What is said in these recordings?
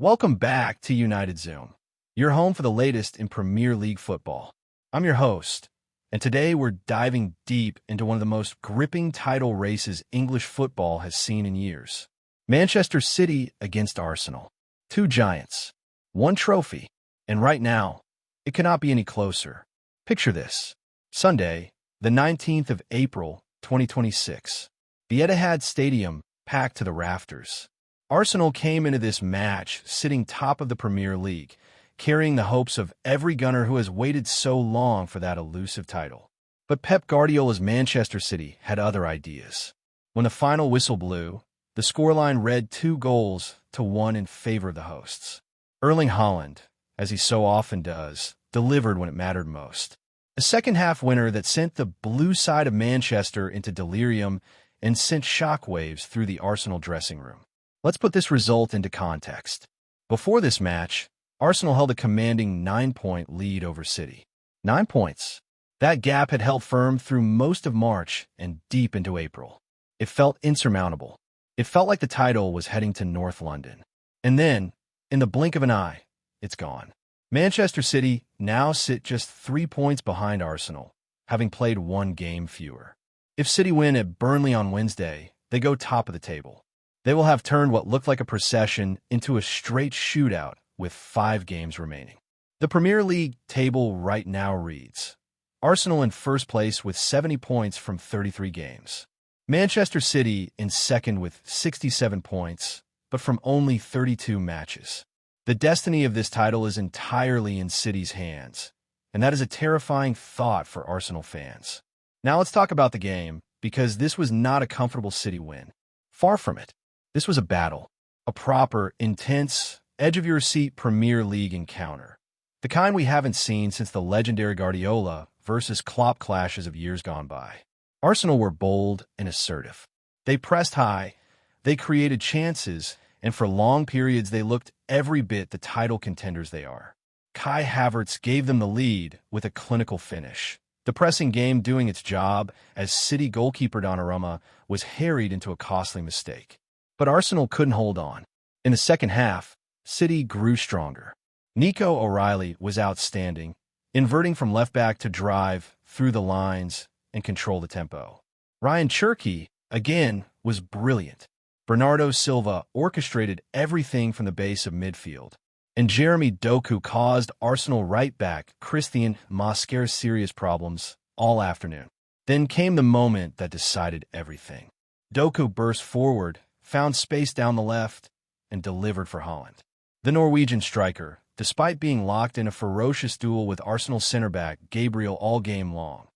Welcome back to United Zoom, your home for the latest in Premier League football. I'm your host, and today we're diving deep into one of the most gripping title races English football has seen in years. Manchester City against Arsenal. Two giants, one trophy, and right now, it cannot be any closer. Picture this. Sunday, the 19th of April, 2026. The Etihad Stadium packed to the rafters. Arsenal came into this match sitting top of the Premier League, carrying the hopes of every gunner who has waited so long for that elusive title. But Pep Guardiola's Manchester City had other ideas. When the final whistle blew, the scoreline read 2-1 in favor of the hosts. Erling Haaland, as he so often does, delivered when it mattered most. A second-half winner that sent the blue side of Manchester into delirium and sent shockwaves through the Arsenal dressing room. Let's put this result into context. Before this match, Arsenal held a commanding 9-point lead over City. 9 points. That gap had held firm through most of March and deep into April. It felt insurmountable. It felt like the title was heading to North London. And then, in the blink of an eye, it's gone. Manchester City now sit just 3 points behind Arsenal, having played one game fewer. If City win at Burnley on Wednesday, they go top of the table. They will have turned what looked like a procession into a straight shootout with 5 games remaining. The Premier League table right now reads: Arsenal in first place with 70 points from 33 games. Manchester City in second with 67 points, but from only 32 matches. The destiny of this title is entirely in City's hands, and that is a terrifying thought for Arsenal fans. Now let's talk about the game, because this was not a comfortable City win. Far from it. This was a battle, a proper, intense, edge-of-your-seat Premier League encounter. The kind we haven't seen since the legendary Guardiola versus Klopp clashes of years gone by. Arsenal were bold and assertive. They pressed high, they created chances, and for long periods they looked every bit the title contenders they are. Kai Havertz gave them the lead with a clinical finish. The pressing game doing its job as City goalkeeper Donnarumma was harried into a costly mistake. But Arsenal couldn't hold on. In the second half, City grew stronger. Nico O'Reilly was outstanding, inverting from left back to drive through the lines and control the tempo. Ryan Cherki, again, was brilliant. Bernardo Silva orchestrated everything from the base of midfield. And Jeremy Doku caused Arsenal right back Christian Mosquera serious problems all afternoon. Then came the moment that decided everything. Doku burst forward, found space down the left, and delivered for Haaland. The Norwegian striker, despite being locked in a ferocious duel with Arsenal center-back Gabriel all game long.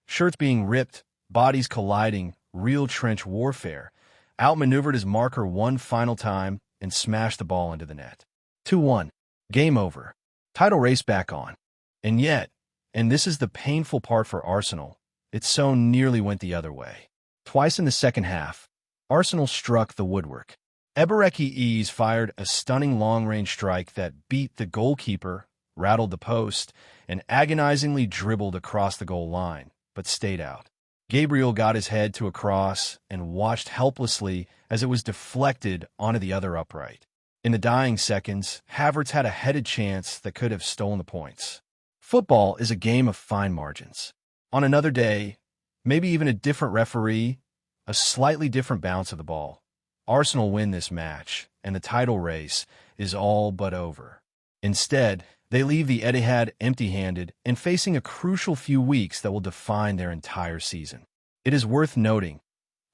Shirts being ripped, bodies colliding, real trench warfare, outmaneuvered his marker one final time and smashed the ball into the net. 2-1. Game over. Title race back on. And yet, and this is the painful part for Arsenal, it so nearly went the other way. Twice in the second half, Arsenal struck the woodwork. Eberechi fired a stunning long-range strike that beat the goalkeeper, rattled the post, and agonizingly dribbled across the goal line, but stayed out. Gabriel got his head to a cross and watched helplessly as it was deflected onto the other upright. In the dying seconds, Havertz had a headed chance that could have stolen the points. Football is a game of fine margins. On another day, maybe even a different referee, a slightly different bounce of the ball, Arsenal win this match, and the title race is all but over. Instead, they leave the Etihad empty-handed and facing a crucial few weeks that will define their entire season. It is worth noting,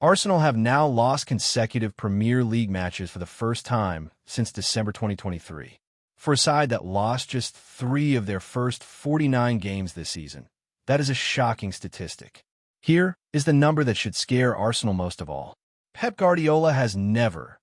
Arsenal have now lost consecutive Premier League matches for the first time since December 2023. For a side that lost just 3 of their first 49 games this season, that is a shocking statistic. Here is the number that should scare Arsenal most of all. Pep Guardiola has never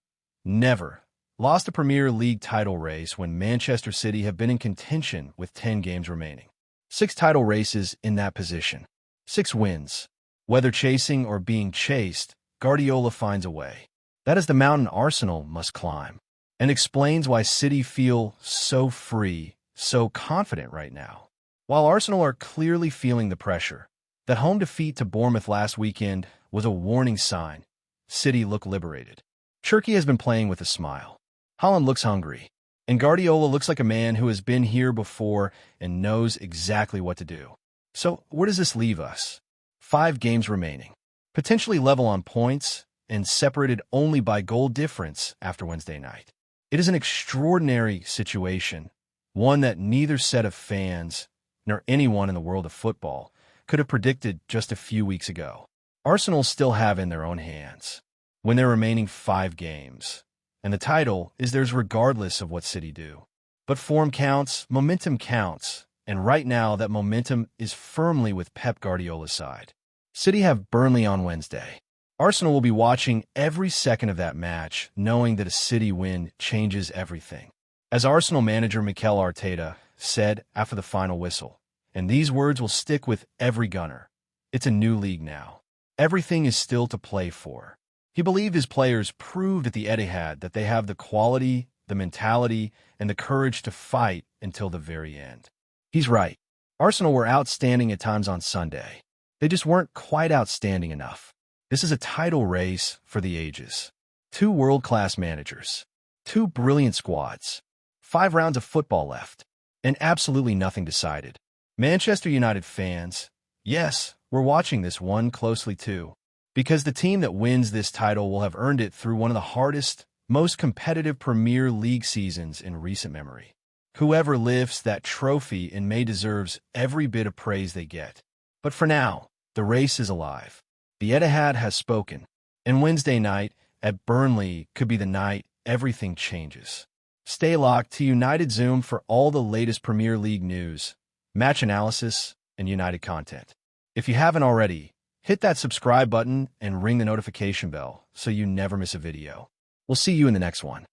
lost a Premier League title race when Manchester City have been in contention with 10 games remaining. 6 title races in that position. 6 wins. Whether chasing or being chased, Guardiola finds a way. That is the mountain Arsenal must climb, and explains why City feel so free, so confident right now. While Arsenal are clearly feeling the pressure, that home defeat to Bournemouth last weekend was a warning sign. City look liberated. Cherki has been playing with a smile. Haaland looks hungry. And Guardiola looks like a man who has been here before and knows exactly what to do. So where does this leave us? 5 games remaining, potentially level on points and separated only by goal difference after Wednesday night. It is an extraordinary situation, one that neither set of fans nor anyone in the world of football could have predicted just a few weeks ago. Arsenal still have in their own hands when they're remaining 5 games, and the title is theirs regardless of what City do. But form counts, momentum counts, and right now that momentum is firmly with Pep Guardiola's side. City have Burnley on Wednesday. Arsenal will be watching every second of that match, knowing that a City win changes everything. As Arsenal manager Mikel Arteta said after the final whistle, and these words will stick with every gunner, it's a new league now. Everything is still to play for. He believed his players proved at the Etihad that they have the quality, the mentality, and the courage to fight until the very end. He's right. Arsenal were outstanding at times on Sunday. They just weren't quite outstanding enough. This is a title race for the ages. 2 world-class managers, 2 brilliant squads, 5 rounds of football left, and absolutely nothing decided. Manchester United fans, yes, we're watching this one closely too, because the team that wins this title will have earned it through one of the hardest, most competitive Premier League seasons in recent memory. Whoever lifts that trophy in May deserves every bit of praise they get. But for now, the race is alive. The Etihad has spoken, and Wednesday night at Burnley could be the night everything changes. Stay locked to United Zoom for all the latest Premier League news, match analysis, and United content. If you haven't already, hit that subscribe button and ring the notification bell so you never miss a video. We'll see you in the next one.